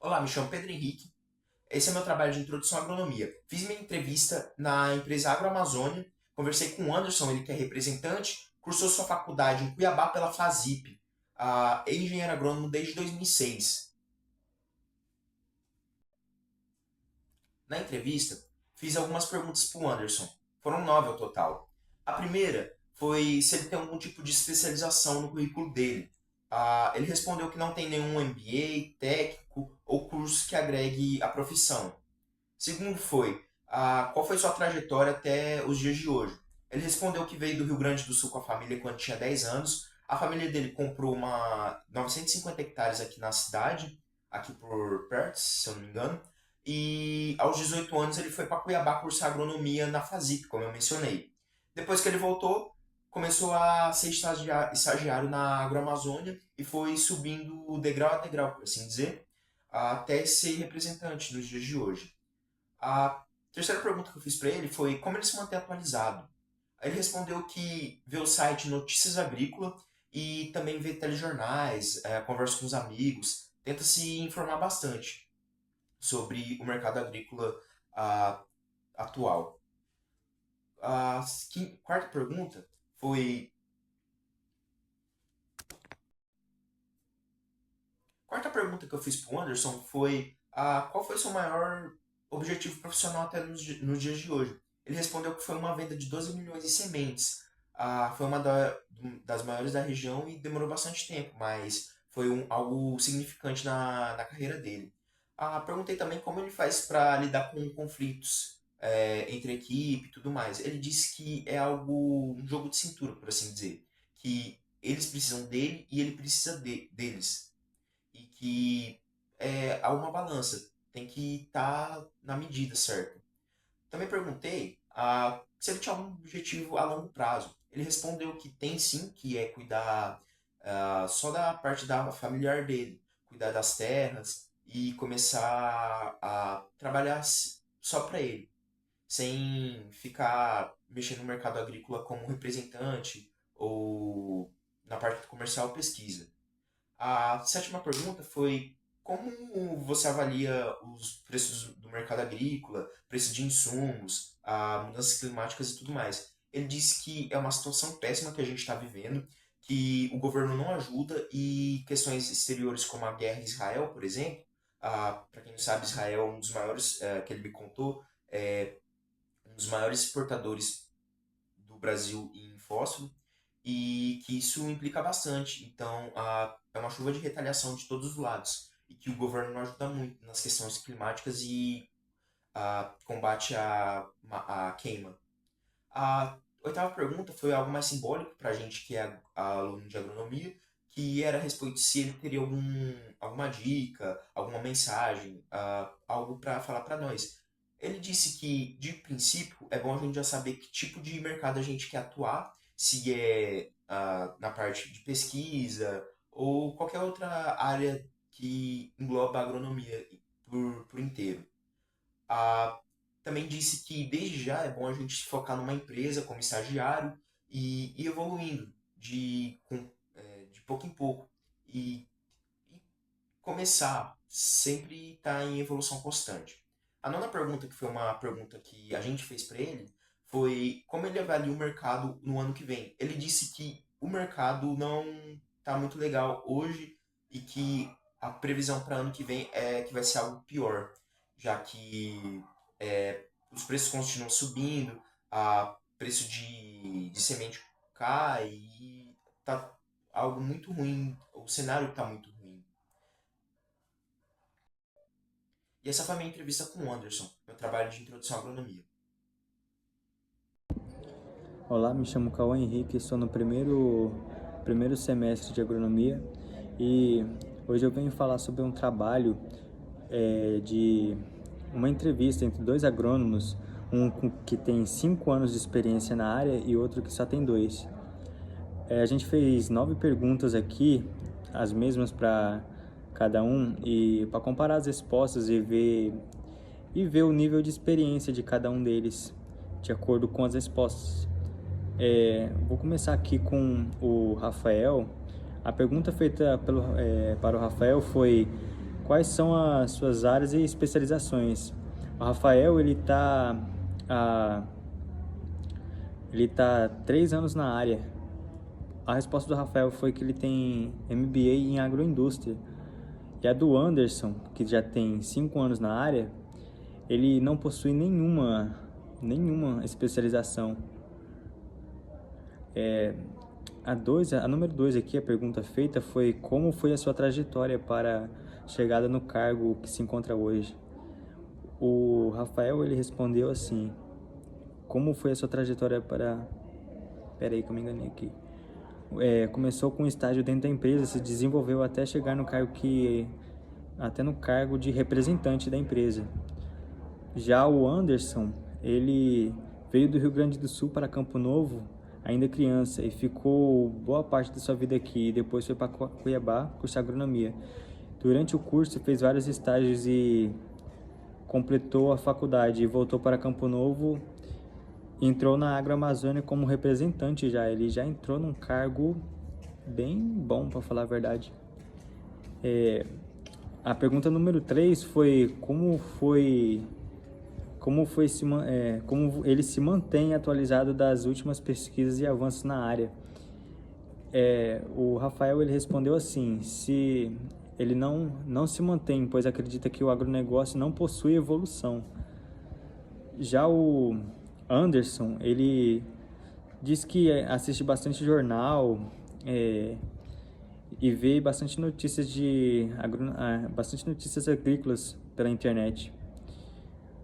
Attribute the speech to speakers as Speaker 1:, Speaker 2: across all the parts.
Speaker 1: Olá, me chamo Pedro Henrique. Esse é meu trabalho de introdução à agronomia. Fiz minha entrevista na empresa Agroamazônia, conversei com o Anderson, ele que é representante, cursou sua faculdade em Cuiabá pela FASIP, é engenheiro agrônomo desde 2006. Na entrevista, fiz algumas perguntas para o Anderson. Foram 9 ao total. A primeira foi se ele tem algum tipo de especialização no currículo dele. Ele respondeu que não tem nenhum MBA, técnico ou curso que agregue a profissão. Segundo foi, qual foi sua trajetória até os dias de hoje? Ele respondeu que veio do Rio Grande do Sul com a família quando tinha 10 anos. A família dele comprou uma 950 hectares aqui na cidade, aqui por perto, se eu não me engano. E aos 18 anos ele foi para Cuiabá cursar agronomia na FASIP, como eu mencionei. Depois que ele voltou, começou a ser estagiário na Agroamazônia e foi subindo degrau a degrau, por assim dizer, até ser representante nos dias de hoje. A terceira pergunta que eu fiz para ele foi como ele se mantém atualizado. Aí ele respondeu que vê o site Notícias Agrícola e também vê telejornais, conversa com os amigos, tenta se informar bastante sobre o mercado agrícola ah, atual. A quarta pergunta foi. A quarta pergunta que eu fiz para o Anderson foi qual foi o seu maior objetivo profissional até nos dias de hoje? Ele respondeu que foi uma venda de 12 milhões em sementes. Foi uma das maiores da região e demorou bastante tempo, mas foi algo significante na carreira dele. Perguntei também como ele faz para lidar com conflitos entre equipe e tudo mais. Ele disse que é algo, um jogo de cintura, por assim dizer. Que eles precisam dele e ele precisa deles e que há uma balança, tem que estar na medida certa. Também perguntei se ele tinha algum objetivo a longo prazo. Ele respondeu que tem sim, que é cuidar só da parte da familiar dele, cuidar das terras e começar a trabalhar só para ele, sem ficar mexendo no mercado agrícola como representante ou na parte comercial ou pesquisa. A sétima pergunta foi como você avalia os preços do mercado agrícola, preço de insumos, mudanças climáticas e tudo mais. Ele disse que é uma situação péssima que a gente está vivendo, que o governo não ajuda e questões exteriores como a guerra em Israel, por exemplo, para quem não sabe, Israel é um dos maiores, que ele me contou, é um dos maiores exportadores do Brasil em fósforo e que isso implica bastante. Então, é uma chuva de retaliação de todos os lados e que o governo não ajuda muito nas questões climáticas e combate à queima. A oitava pergunta foi algo mais simbólico para a gente que é aluno de agronomia, que era a respeito se ele teria alguma dica, alguma mensagem, algo para falar para nós. Ele disse que, de princípio, é bom a gente já saber que tipo de mercado a gente quer atuar, se é na parte de pesquisa ou qualquer outra área que engloba a agronomia por inteiro. Ah, Também disse que desde já é bom a gente focar numa empresa como estagiário e ir evoluindo de pouco em pouco e, e começar sempre estar em evolução constante. A nona pergunta, que foi uma pergunta que a gente fez para ele, foi como ele avalia o mercado no ano que vem. Ele disse que o mercado não está muito legal hoje e que a previsão para ano que vem é que vai ser algo pior, já que os preços continuam subindo, a preço de semente cai e tá algo muito ruim, o cenário está muito ruim. E essa foi a minha entrevista com o Anderson, meu trabalho de introdução à agronomia.
Speaker 2: Olá, me chamo Cauã Henrique, estou no primeiro semestre de agronomia e hoje eu venho falar sobre um trabalho de uma entrevista entre dois agrônomos, que tem 5 anos de experiência na área e outro que só tem 2. A gente fez 9 perguntas aqui, as mesmas para cada um, e para comparar as respostas e ver o nível de experiência de cada um deles, de acordo com as respostas. Vou começar aqui com o Rafael. A pergunta feita para o Rafael foi: quais são as suas áreas e especializações. O Rafael, ele tá 3 anos na área. A resposta do Rafael foi que ele tem MBA em agroindústria. E a do Anderson, que já tem 5 anos na área, ele não possui nenhuma especialização. A número 2 aqui, a pergunta feita foi como foi a sua trajetória para chegada no cargo que se encontra hoje. O Rafael, ele respondeu assim: como foi a sua trajetória para... Peraí que eu me enganei aqui. Começou com um estágio dentro da empresa, se desenvolveu até chegar no cargo de representante da empresa. Já o Anderson, ele veio do Rio Grande do Sul para Campo Novo, ainda criança, e ficou boa parte da sua vida aqui. Depois foi para Cuiabá cursar agronomia. Durante o curso fez vários estágios e completou a faculdade e voltou para Campo Novo. Entrou na Agroamazônia como representante já. Ele já entrou num cargo bem bom, para falar a verdade. A pergunta número 3 foi como ele se mantém atualizado das últimas pesquisas e avanços na área. O Rafael, ele respondeu assim: se ele não se mantém, pois acredita que o agronegócio não possui evolução. Já o Anderson, ele diz que assiste bastante jornal e vê bastante notícias agrícolas pela internet.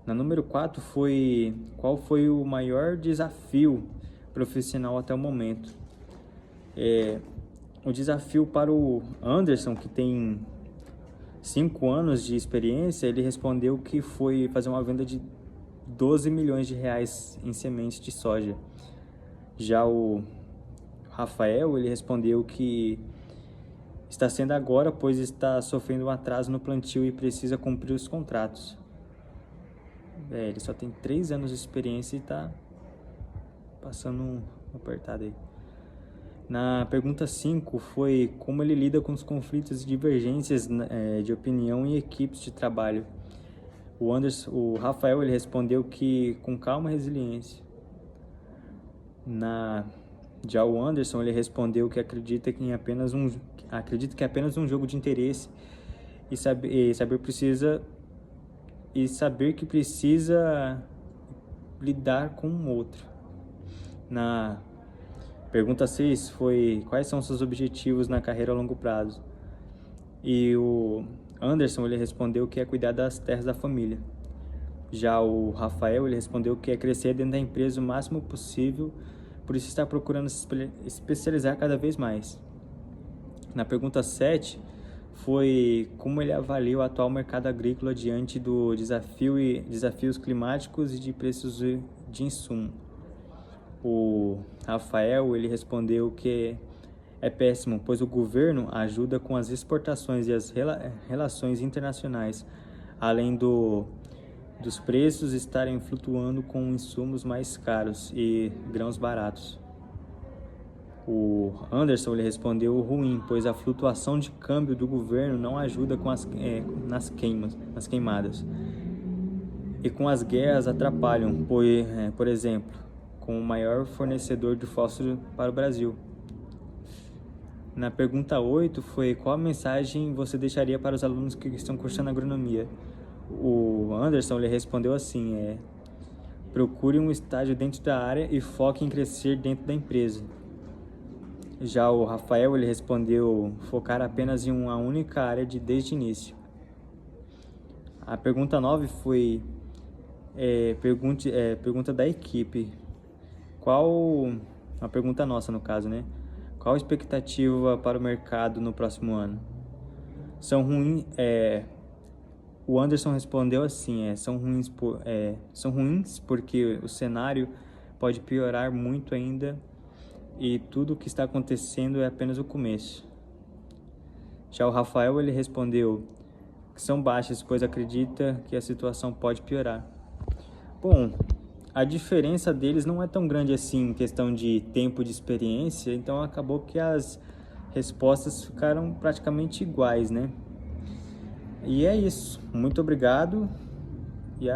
Speaker 2: Na número 4 foi qual foi o maior desafio profissional até o momento. O desafio para o Anderson, que tem 5 anos de experiência, ele respondeu que foi fazer uma venda de 12 milhões de reais em sementes de soja. Já o Rafael, ele respondeu que está sendo agora, pois está sofrendo um atraso no plantio e precisa cumprir os contratos. Ele só tem 3 anos de experiência e está passando um apertado aí. Na pergunta 5 foi como ele lida com os conflitos e divergências de opinião em equipes de trabalho. O Rafael, ele respondeu que com calma e resiliência. Já o Anderson, ele respondeu que acredita que é apenas um jogo de interesse e saber que precisa lidar com o outro. Na pergunta 6 foi quais são seus objetivos na carreira a longo prazo. E o Anderson, ele respondeu que é cuidar das terras da família. Já o Rafael, ele respondeu que é crescer dentro da empresa o máximo possível, por isso está procurando se especializar cada vez mais. Na pergunta 7 foi como ele avalia o atual mercado agrícola diante do desafios climáticos e de preços de insumo. O Rafael, ele respondeu que é péssimo, pois o governo ajuda com as exportações e as relações internacionais, além dos preços estarem flutuando com insumos mais caros e grãos baratos. O Anderson, ele respondeu ruim, pois a flutuação de câmbio do governo não ajuda com nas queimadas. E com as guerras atrapalham, por exemplo, com o maior fornecedor de fósforo para o Brasil. Na pergunta 8 foi qual a mensagem você deixaria para os alunos que estão cursando agronomia. O Anderson, ele respondeu assim: procure um estágio dentro da área e foque em crescer dentro da empresa. Já o Rafael, ele respondeu focar apenas em uma única área desde o início. A pergunta 9 foi pergunta da equipe. A pergunta nossa, no caso, né? Qual a expectativa para o mercado no próximo ano? O Anderson respondeu assim: são ruins porque o cenário pode piorar muito ainda e tudo o que está acontecendo é apenas o começo. Já o Rafael, ele respondeu que são baixas, pois acredita que a situação pode piorar. Bom, a diferença deles não é tão grande assim em questão de tempo de experiência, então acabou que as respostas ficaram praticamente iguais, né? E é isso. Muito obrigado e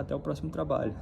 Speaker 2: até o próximo trabalho.